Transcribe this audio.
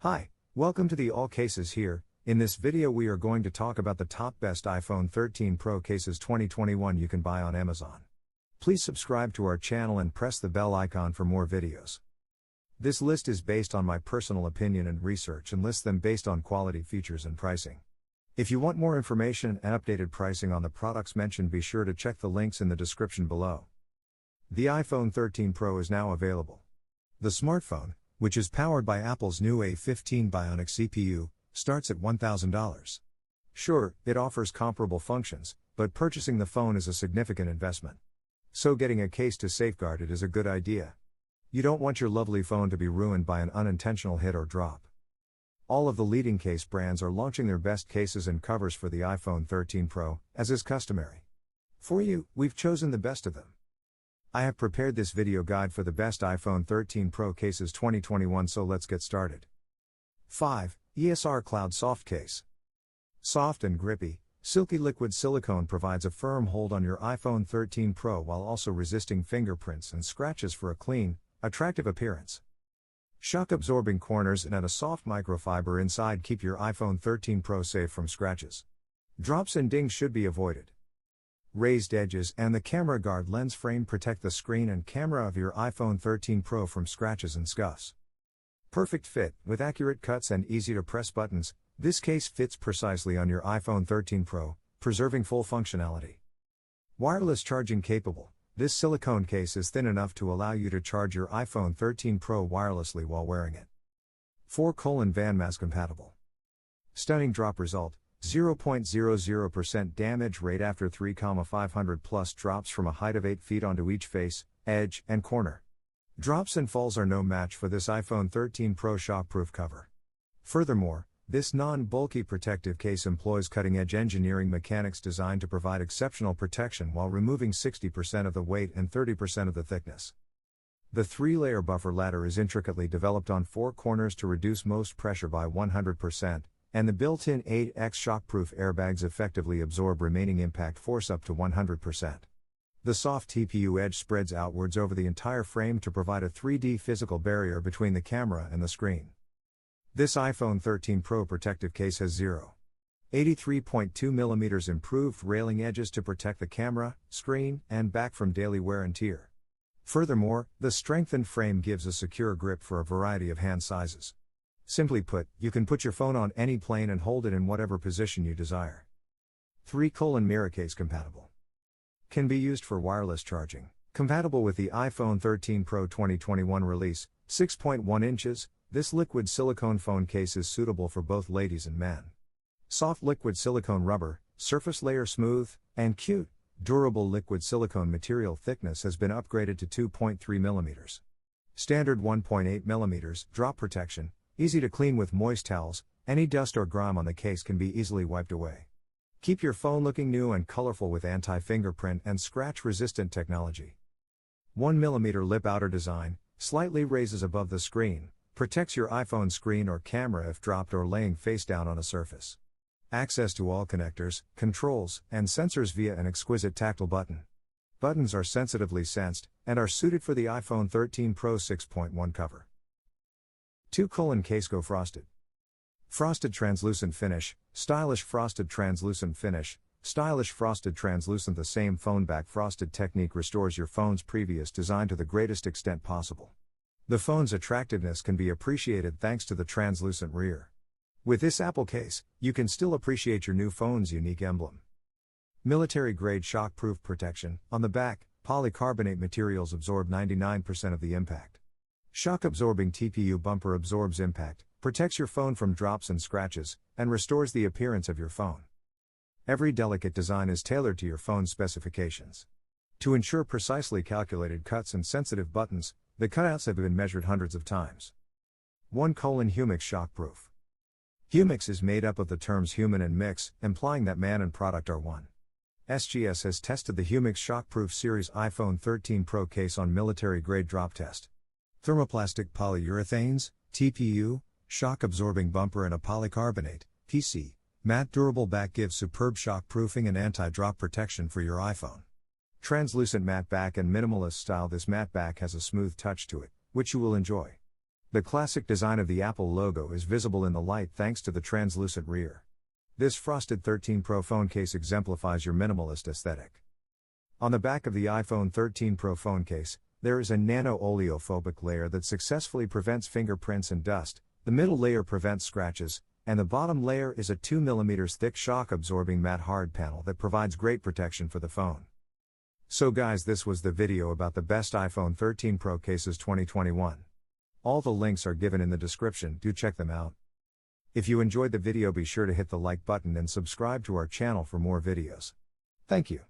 Hi, welcome to the All Cases here. In this video we are going to talk about the top best iPhone 13 Pro cases 2021 you can buy on Amazon. Please subscribe to our channel and press the bell icon for more videos. This list is based on my personal opinion and research and lists them based on quality, features and pricing. If you want more information and updated pricing on the products mentioned, be sure to check the links in the description below. The iPhone 13 Pro is now available. The smartphone, which is powered by Apple's new A15 Bionic CPU, starts at $1,000. Sure, it offers comparable functions, but purchasing the phone is a significant investment. So getting a case to safeguard it is a good idea. You don't want your lovely phone to be ruined by an unintentional hit or drop. All of the leading case brands are launching their best cases and covers for the iPhone 13 Pro, as is customary. For you, we've chosen the best of them. I have prepared this video guide for the best iPhone 13 Pro cases 2021, so let's get started. 5. ESR Cloud Soft Case. Soft and grippy, silky liquid silicone provides a firm hold on your iPhone 13 Pro while also resisting fingerprints and scratches for a clean, attractive appearance. Shock-absorbing corners and a soft microfiber inside keep your iPhone 13 Pro safe from scratches. Drops and dings should be avoided. Raised edges and the camera guard lens frame protect the screen and camera of your iPhone 13 Pro from scratches and scuffs. Perfect fit, with accurate cuts and easy-to-press buttons, this case fits precisely on your iPhone 13 Pro, preserving full functionality. Wireless charging capable, this silicone case is thin enough to allow you to charge your iPhone 13 Pro wirelessly while wearing it. 4:van mass compatible. Stunning drop result. 0.00% damage rate after 3,500 plus drops from a height of 8 feet onto each face, edge, and corner. Drops and falls are no match for this iPhone 13 Pro shockproof cover. Furthermore, this non-bulky protective case employs cutting-edge engineering mechanics designed to provide exceptional protection while removing 60% of the weight and 30% of the thickness. The 3-layer buffer ladder is intricately developed on 4 corners to reduce most pressure by 100%. And the built-in 8X shockproof airbags effectively absorb remaining impact force up to 100%. The soft TPU edge spreads outwards over the entire frame to provide a 3D physical barrier between the camera and the screen. This iPhone 13 Pro protective case has 0.83.2mm improved railing edges to protect the camera, screen, and back from daily wear and tear. Furthermore, the strengthened frame gives a secure grip for a variety of hand sizes. Simply put, you can put your phone on any plane and hold it in whatever position you desire. 3: mirror case compatible. Can be used for wireless charging. Compatible with the iPhone 13 Pro 2021 release, 6.1 inches, this liquid silicone phone case is suitable for both ladies and men. Soft liquid silicone rubber, surface layer smooth, and cute, durable liquid silicone material thickness has been upgraded to 2.3 mm. Standard 1.8 mm, drop protection. Easy to clean with moist towels, any dust or grime on the case can be easily wiped away. Keep your phone looking new and colorful with anti-fingerprint and scratch-resistant technology. 1mm lip outer design, slightly raises above the screen, protects your iPhone screen or camera if dropped or laying face down on a surface. Access to all connectors, controls, and sensors via an exquisite tactile button. Buttons are sensitively sensed, and are suited for the iPhone 13 Pro 6.1 cover. 2: Case Go Frosted. Frosted translucent finish, stylish frosted translucent finish, stylish frosted translucent. The same phone back frosted technique restores your phone's previous design to the greatest extent possible. The phone's attractiveness can be appreciated thanks to the translucent rear. With this Apple case, you can still appreciate your new phone's unique emblem. Military-grade shock-proof protection. On the back, polycarbonate materials absorb 99% of the impact. Shock-absorbing TPU bumper absorbs impact, protects your phone from drops and scratches, and restores the appearance of your phone. Every delicate design is tailored to your phone's specifications. To ensure precisely calculated cuts and sensitive buttons, the cutouts have been measured hundreds of times. 1: Humix Shockproof. Humix is made up of the terms human and mix, implying that man and product are one. SGS has tested the Humix Shockproof Series iPhone 13 Pro case on military-grade drop test. Thermoplastic polyurethanes, TPU, shock-absorbing bumper and a polycarbonate, PC, matte durable back gives superb shock-proofing and anti-drop protection for your iPhone. Translucent matte back and minimalist style. This matte back has a smooth touch to it, which you will enjoy. The classic design of the Apple logo is visible in the light thanks to the translucent rear. This frosted 13 Pro phone case exemplifies your minimalist aesthetic. On the back of the iPhone 13 Pro phone case, there is a nano-oleophobic layer that successfully prevents fingerprints and dust, the middle layer prevents scratches, and the bottom layer is a 2mm thick shock-absorbing matte hard panel that provides great protection for the phone. So guys, this was the video about the best iPhone 13 Pro cases 2021. All the links are given in the description, do check them out. If you enjoyed the video, be sure to hit the like button and subscribe to our channel for more videos. Thank you.